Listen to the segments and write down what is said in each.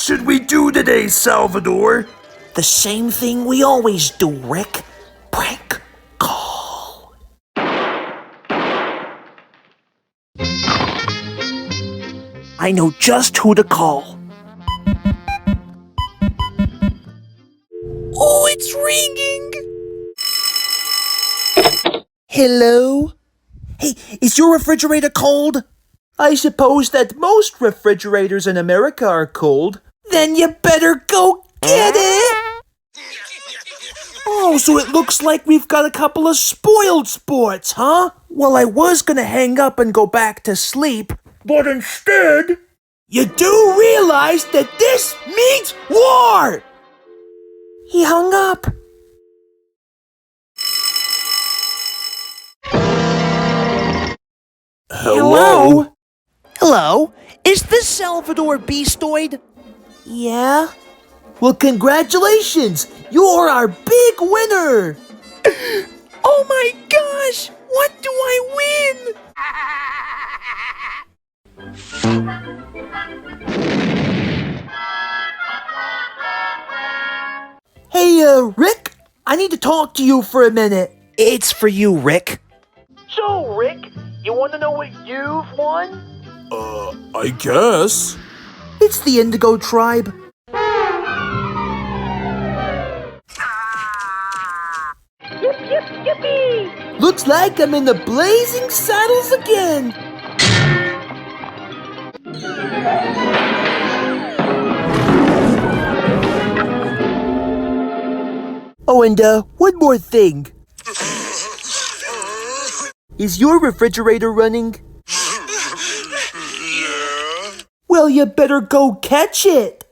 should we do today, Salvador? The same thing we always do, Rick. Prank call. I know just who to call. Oh, it's ringing. Hello? Hey, is your refrigerator cold? I suppose that most refrigerators in America are cold. Then you better go get it! Oh, so it looks like we've got a couple of spoiled sports, huh? Well, I was gonna hang up and go back to sleep, but instead, you do realize that this means war! He hung up. Hello? Hello? Is this Salvador Beastoid? Yeah? Well, congratulations! You're our big winner! Oh my gosh! What do I win? Hey, Rick? I need to talk to you for a minute. It's for you, Rick. So, Rick, you want to know what you've won? I guess. It's the Indigo Tribe. Yip, yip, yippee! Looks like I'm in the blazing saddles again. Oh, and one more thing. Is your refrigerator running? Well, you better go catch it.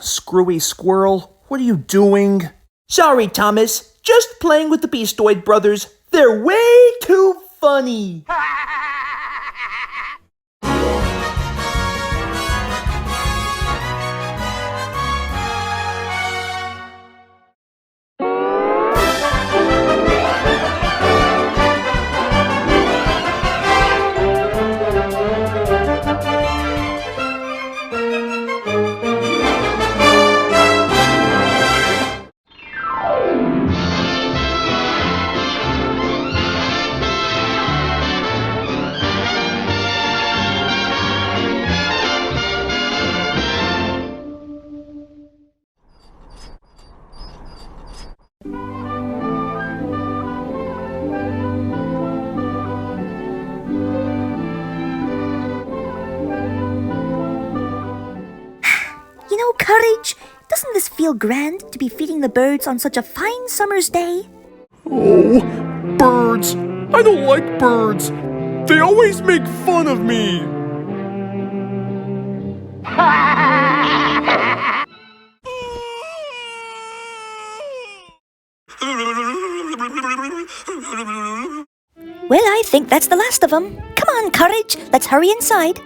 Screwy squirrel, what are you doing? Sorry, Thomas. Just playing with the Beastoid brothers. They're way too funny. You know, Courage, doesn't this feel grand to be feeding the birds on such a fine summer's day? Oh, birds. I don't like birds. They always make fun of me. Well, I think that's the last of them. Come on, Courage, let's hurry inside.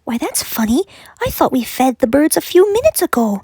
Why, that's funny. I thought we fed the birds a few minutes ago.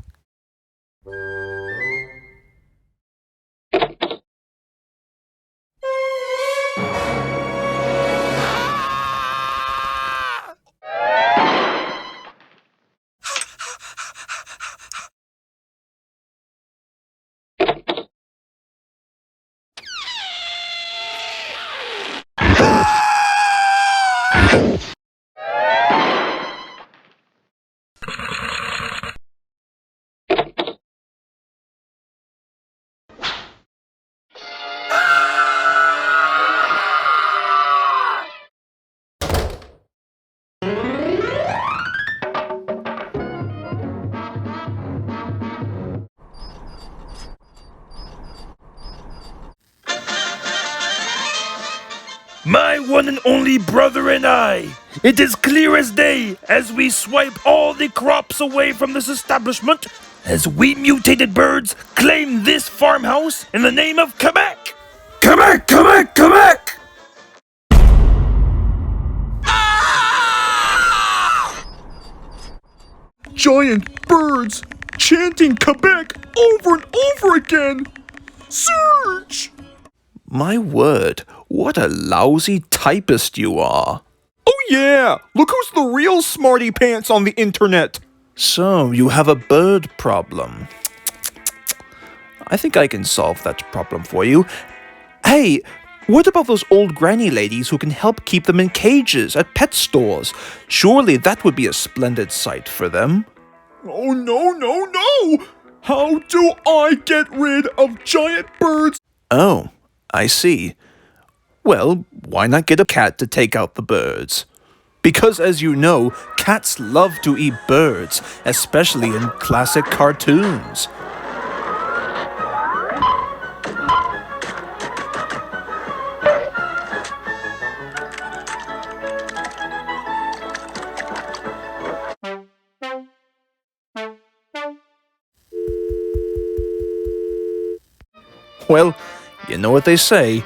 My one and only brother and I. It is clear as day as we swipe all the crops away from this establishment as we mutated birds claim this farmhouse in the name of Quebec. Quebec, Quebec, Quebec! Giant birds chanting Quebec over and over again. Search! My word, what a lousy typist you are. Oh yeah, look who's the real smarty pants on the internet. So, you have a bird problem. I think I can solve that problem for you. Hey, what about those old granny ladies who can help keep them in cages at pet stores? Surely that would be a splendid sight for them. Oh no! How do I get rid of giant birds? Oh, I see. Well, why not get a cat to take out the birds? Because as you know, cats love to eat birds, especially in classic cartoons. Well, you know what they say,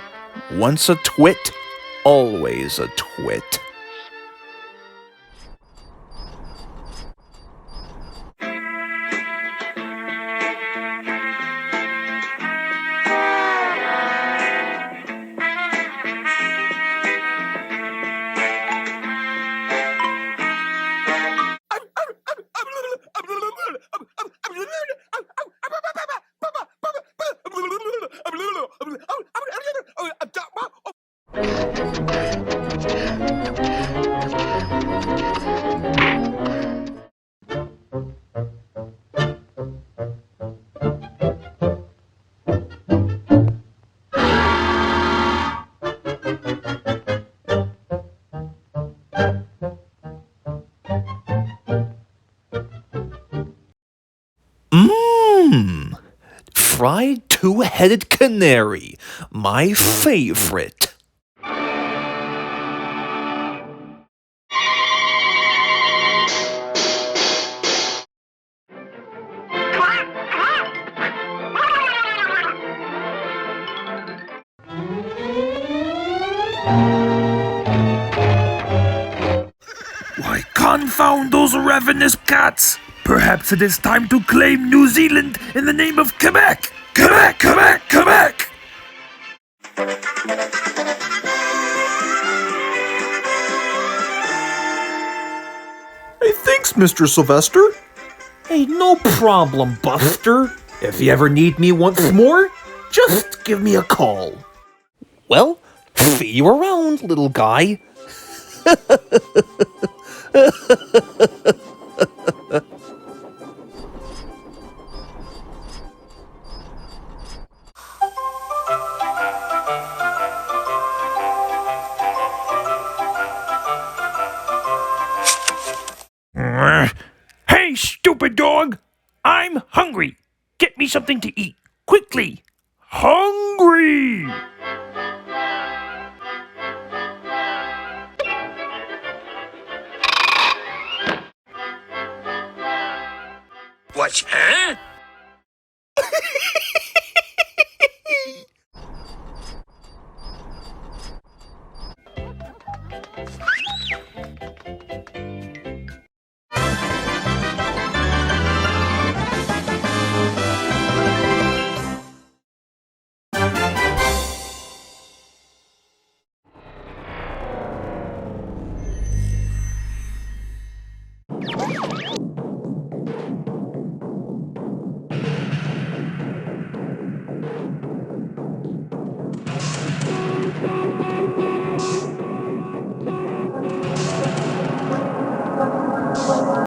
once a twit, always a twit. Fried two-headed canary, my favorite. Why, confound those ravenous cats! Perhaps it is time to claim New Zealand in the name of Quebec! Quebec, Quebec, Quebec! Hey, thanks, Mr. Sylvester. Hey, no problem, Buster. If you ever need me once more, just give me a call. Well, see you around, little guy. Hey, stupid dog! I'm hungry! Get me something to eat, quickly! Hungry! What? Huh?